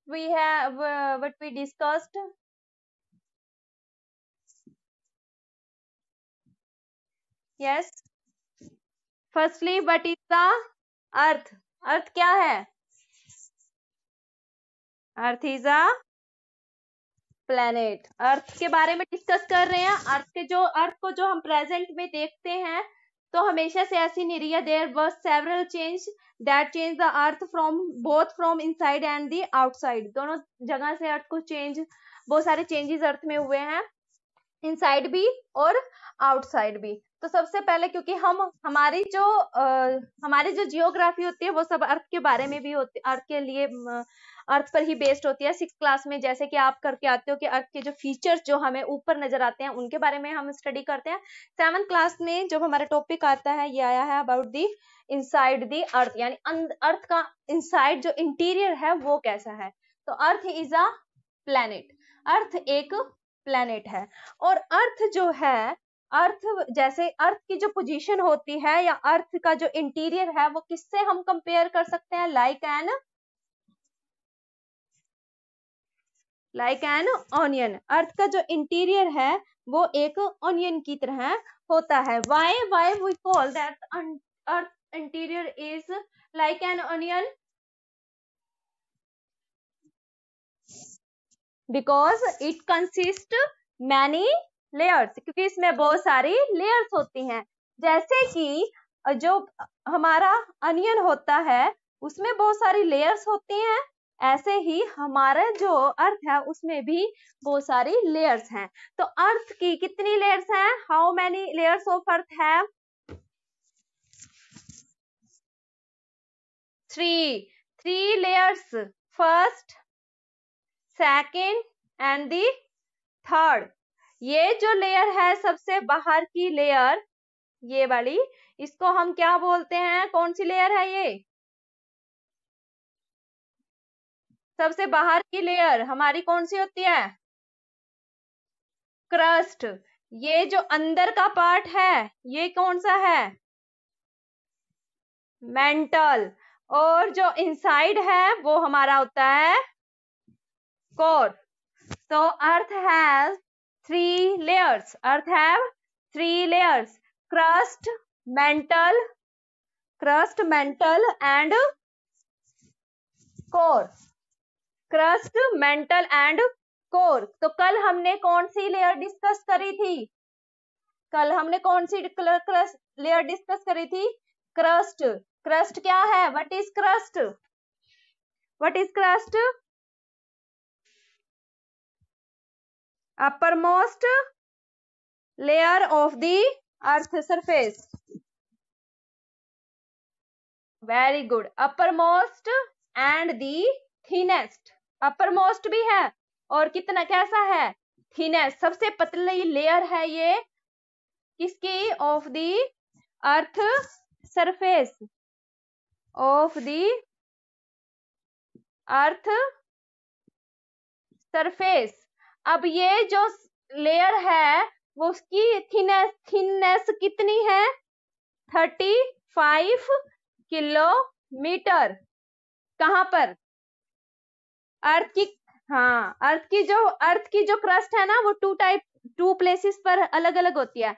what we discussed? Yes. Firstly, what is the अर्थ? अर्थ क्या है? Earth is a planet. अर्थ के बारे में डिस्कस कर रहे हैं। अर्थ को जो हम प्रेजेंट में देखते हैं तो हमेशा से ऐसी नहीं रही है। There was several change that change the earth from both from inside and the outside. दोनों जगह से अर्थ को चेंज, बहुत सारे चेंजेस अर्थ में हुए हैं, इनसाइड भी और आउटसाइड भी। तो सबसे पहले क्योंकि हमारी जो जियोग्राफी होती है वो सब अर्थ के बारे में भी होती है, अर्थ के लिए अर्थ पर ही बेस्ड होती है। 6th क्लास में जैसे कि आप करके आते हो कि अर्थ के जो फीचर्स जो हमें ऊपर नजर आते हैं उनके बारे में हम स्टडी करते हैं। 7th क्लास में जब हमारा टॉपिक आता है ये आया है अबाउट दी इनसाइड दी अर्थ, यानी अर्थ का इनसाइड जो इंटीरियर है वो कैसा है। तो अर्थ इज अ प्लैनेट, अर्थ एक प्लैनेट है। और अर्थ जो है, अर्थ जैसे अर्थ की जो पोजीशन होती है या अर्थ का जो इंटीरियर है वो किससे हम कंपेयर कर सकते हैं? Like an onion. अर्थ का जो इंटीरियर है वो एक ऑनियन की तरह होता है। Why we call that earth interior is like an onion? Because it consist many layers, क्योंकि इसमें बहुत सारी लेयर्स होती हैं। जैसे कि जो हमारा अनियन होता है उसमें बहुत सारी लेयर्स होती हैं, ऐसे ही हमारा जो अर्थ है उसमें भी बहुत सारी लेयर्स हैं। तो अर्थ की कितनी लेयर्स हैं? How many layers of earth है? 3 layers, first, second and the third. ये जो लेयर है सबसे बाहर की लेयर, ये वाली, इसको हम क्या बोलते हैं? कौन सी लेयर है ये? सबसे बाहर की लेयर हमारी कौन सी होती है? क्रस्ट। ये जो अंदर का पार्ट है ये कौन सा है? मेंटल। और जो इनसाइड है वो हमारा होता है कोर। तो earth has 3 layers. Earth have 3 layers: crust, mantle and core. Crust, mantle and core. तो कल हमने कौन सी लेयर डिस्कस करी थी? कल हमने कौन सी लेयर डिस्कस करी थी? क्रस्ट। क्रस्ट क्या है? What is crust? What is crust? uppermost layer of the earth surface. Very good. uppermost and the thinnest. uppermost भी है और कितना कैसा है? thinnest, सबसे पतली लेयर है ये किसकी? of the earth surface, of the earth surface. अब ये जो लेयर है वो उसकी थिननेस कितनी है? 35 किलोमीटर। कहां पर? अर्थ की, हाँ, अर्थ की जो क्रस्ट है ना वो टू प्लेसेस पर अलग अलग होती है।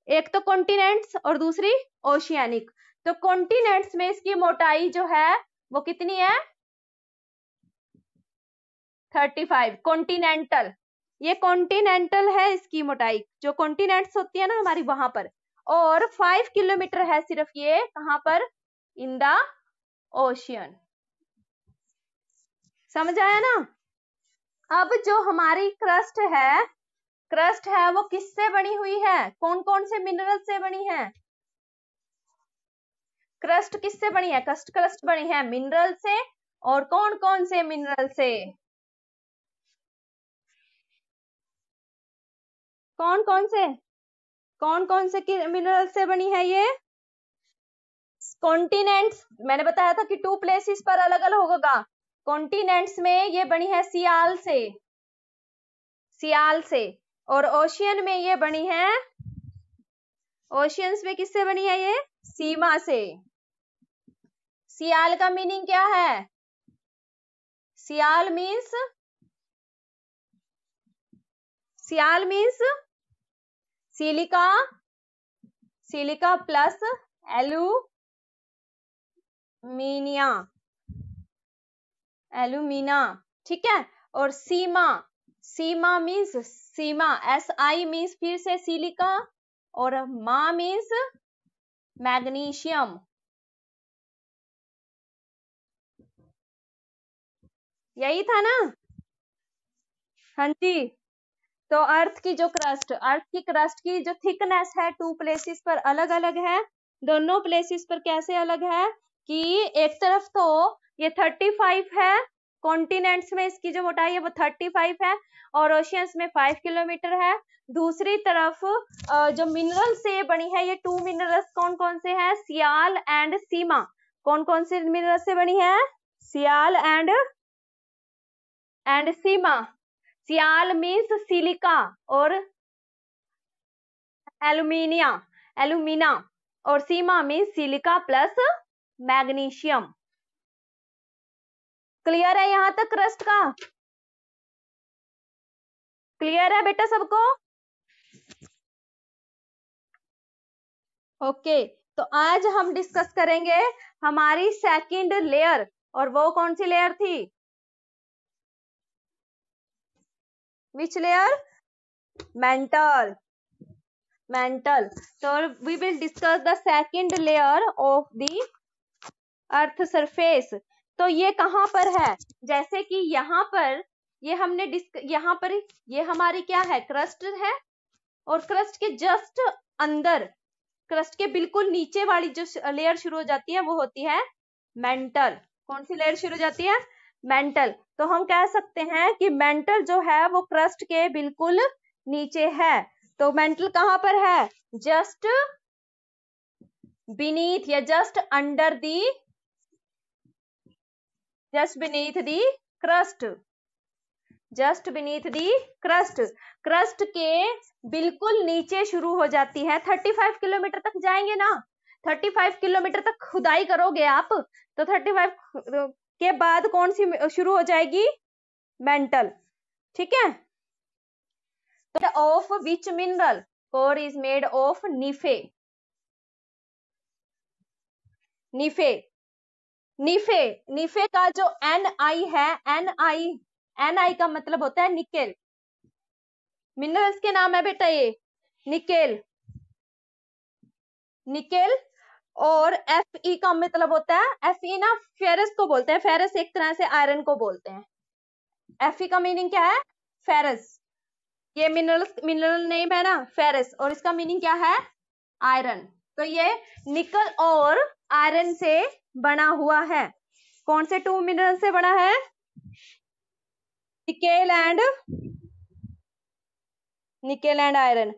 एक तो कॉन्टिनेंट्स और दूसरी ओशियानिक। तो कॉन्टिनेंट्स में इसकी मोटाई जो है वो कितनी है? 35। कॉन्टिनेंटल, ये कॉन्टिनेंटल है इसकी मोटाई, जो कॉन्टिनेंट्स होती है ना हमारी वहां पर। और 5 किलोमीटर है सिर्फ ये, कहां पर? In the ocean. समझ आया ना? अब जो हमारी क्रस्ट है वो किससे बनी हुई है? कौन कौन से मिनरल से बनी है? क्रस्ट किससे बनी है? क्रस्ट बनी है मिनरल से। और कौन कौन से मिनरल से? कौन कौन से मिनरल से बनी है ये? कॉन्टिनेंट्स, मैंने बताया था कि 2 प्लेसेस पर अलग अलग होगा। कॉन्टिनेंट्स में ये बनी है सियाल से। और ओशियन में ये बनी है, ओशियंस में किससे बनी है ये? सीमा से। सियाल का मीनिंग क्या है? Sial means silica, silica plus alumina, ठीक है। और सीमा मीन्स SI मीन्स फिर से सिलिका, और मा मीन्स मैग्नीशियम। यही था ना? हाँ जी। तो अर्थ की क्रस्ट की जो थिकनेस है 2 प्लेसेस पर अलग अलग है। दोनों प्लेसेस पर कैसे अलग है कि एक तरफ तो ये 35 है, कॉन्टिनेंट्स में इसकी जो मोटाई है वो 35 है, और ओशियंस में 5 किलोमीटर है। दूसरी तरफ जो मिनरल से बनी है, ये 2 मिनरल्स कौन कौन से हैं? Sial and sima. कौन कौन से मिनरल से बनी है? Sial and sima. Sial means silica और एल्यूमिना, और sima means silica plus magnesium. Clear है यहां तक क्रस्ट का? क्लियर है बेटा सबको? ओके, तो आज हम डिस्कस करेंगे हमारी सेकंड लेयर, और वो कौन सी लेयर थी? Which layer? Mental. So we will discuss the second layer of the earth surface. तो ये कहां पर है? जैसे कि यहाँ पर ये हमने यहाँ पर ये हमारी क्या है? क्रस्ट है, और क्रस्ट के जस्ट अंदर, क्रस्ट के बिल्कुल नीचे वाली जो लेयर शुरू हो जाती है वो होती है मेंटल। कौन सी लेयर शुरू हो जाती है? मेंटल। तो हम कह सकते हैं कि मेंटल जो है वो क्रस्ट के बिल्कुल नीचे है। तो मेंटल कहां पर है? जस्ट बीनीथ या just under the, just beneath the crust, just beneath the crust। Crust के बिल्कुल नीचे शुरू हो जाती है। 35 किलोमीटर तक जाएंगे ना, 35 किलोमीटर तक खुदाई करोगे आप, तो 35 के बाद कौन सी शुरू हो जाएगी? मेंटल, ठीक है। तो of which mineral? Core is made of nife. Nife का जो Ni है, Ni का मतलब होता है निकेल। मिनरल्स के नाम है बेटा ये, निकेल। और Fe का मतलब होता है, Fe ना फेरस को बोलते हैं, फेरस एक तरह से आयरन को बोलते हैं। Fe का मीनिंग क्या है? फेरस। ये मिनरल नेम है ना, फेरस, और इसका मीनिंग क्या है? आयरन। तो ये निकल और आयरन से बना हुआ है। कौन से 2 मिनरल से बना है? Nickel and iron.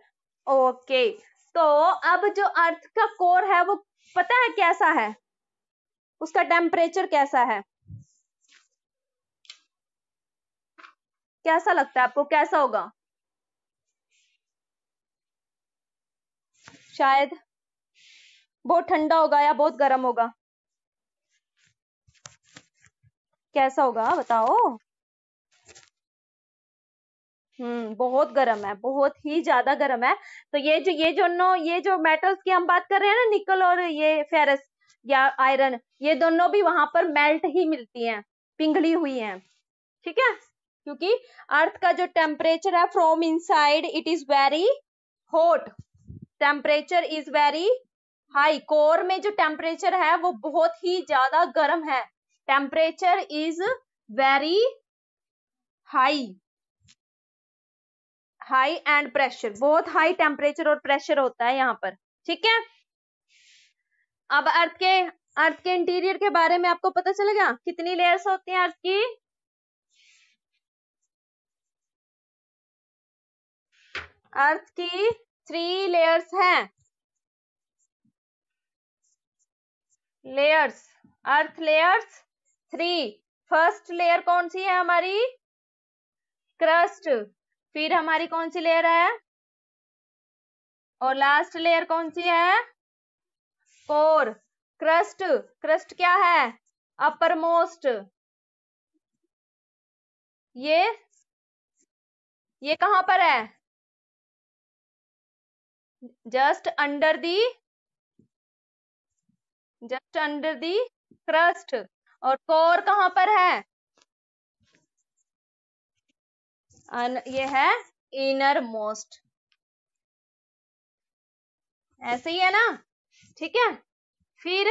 ओके, तो अब जो अर्थ का कोर है वो पता है कैसा है? उसका टेम्परेचर कैसा है? कैसा लगता है आपको, कैसा होगा? शायद बहुत ठंडा होगा या बहुत गर्म होगा? कैसा होगा बताओ? बहुत गर्म है, बहुत ही ज्यादा गर्म है। तो ये जो मेटल्स की हम बात कर रहे हैं ना, निकल और ये फेरस या आयरन, ये दोनों भी वहां पर मेल्ट ही मिलती हैं, पिघली हुई हैं, ठीक है। क्योंकि अर्थ का जो टेम्परेचर है from inside it is very hot, temperature is very high. Core में जो टेम्परेचर है वो बहुत ही ज्यादा गर्म है, temperature is very high and pressure, बहुत हाई टेम्परेचर और प्रेशर होता है यहाँ पर, ठीक है। अब अर्थ के इंटीरियर के बारे में आपको पता चलेगा कितनी लेयर्स होती हैं अर्थ की? अर्थ की 3 लेयर्स हैं। अर्थ लेयर्स 3। फर्स्ट लेयर कौन सी है हमारी? क्रस्ट। फिर हमारी कौन सी लेयर है? और लास्ट लेयर कौन सी है? कोर। क्रस्ट क्या है? अपर मोस्ट, ये कहां पर है? Just under the crust. और कोर कहां पर है? ये है इनर मोस्ट। ऐसे ही है ना? ठीक है। फिर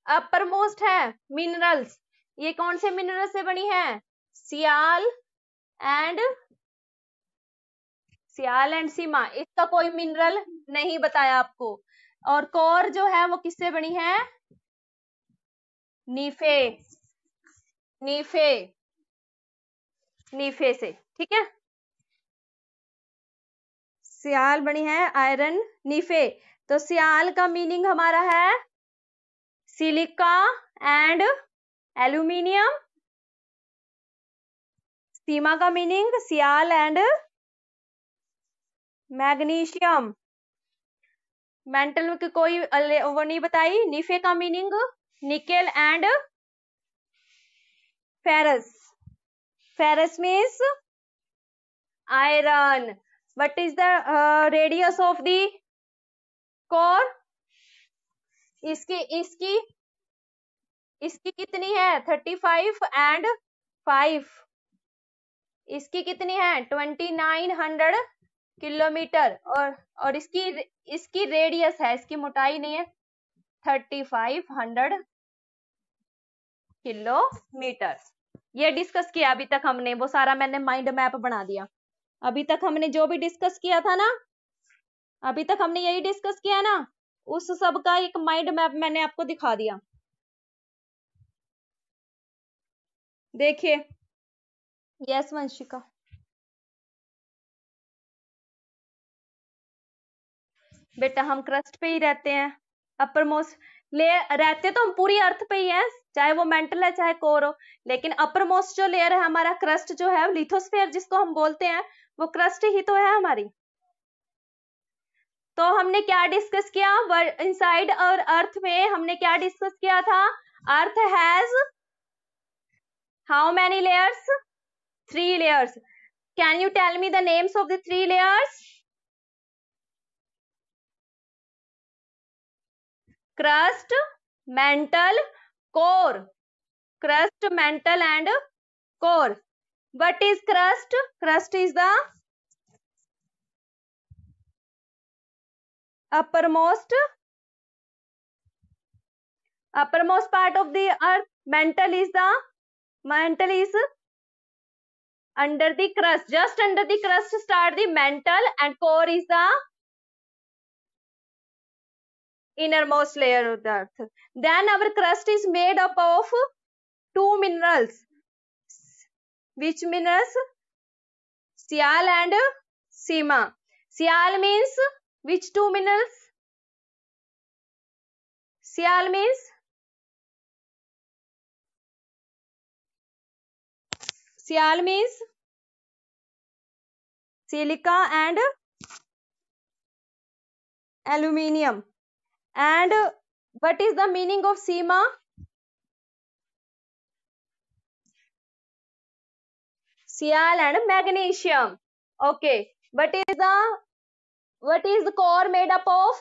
अपर मोस्ट है मिनरल्स। ये कौन से मिनरल से बनी है? सियाल एंड सीमा। इसका कोई मिनरल नहीं बताया आपको। और कोर जो है वो किससे बनी है? नीफे से। ठीक है। सियाल बनी है आयरन नीफे। तो सियाल का मीनिंग हमारा है सिलिका एंड एल्यूमिनियम। सीमा का meaning sial and magnesium. Mantle की कोई वो नहीं बताई। नीफे का meaning nickel and ferrous means iron. What is the radius of the core? इसकी कितनी है? 35 एंड 5। इसकी कितनी है? 2900 किलोमीटर। और इसकी रेडियस है, इसकी मोटाई नहीं है, 3500 किलोमीटर। ये डिस्कस किया अभी तक हमने, वो सारा मैंने माइंड मैप बना दिया। अभी तक हमने जो भी डिस्कस किया था ना, अभी तक हमने यही डिस्कस किया ना, उस सब का एक माइंड मैप मैंने आपको दिखा दिया। देखिए, यस वंशिका। बेटा हम क्रस्ट पे ही रहते हैं, अपर मोस्ट लेयर रहते तो हम पूरी अर्थ पे ही है, चाहे वो मेंटल है चाहे कोर हो। लेकिन अपर मोस्ट जो लेयर है हमारा, क्रस्ट जो है, लिथोस्फीयर जिसको हम बोलते हैं, वो क्रस्ट ही तो है हमारी। तो हमने क्या डिस्कस किया? इनसाइड और अर्थ में हमने क्या डिस्कस किया था? Earth has how many layers? 3 layers. Can you tell me the names of the 3 layers? Crust, mantle, core. Crust, mantle and core. What is crust? Crust is the uppermost part of the earth. Mantle is under the crust. Just under the crust start the mantle, and core is the innermost layer of the earth. Then our crust is made up of 2 minerals. Which minerals? Sial and Sima. Sial means which 2 minerals? Sial means silica and aluminium. And what is the meaning of Sima? Sial and magnesium. Okay. What is the core made up of?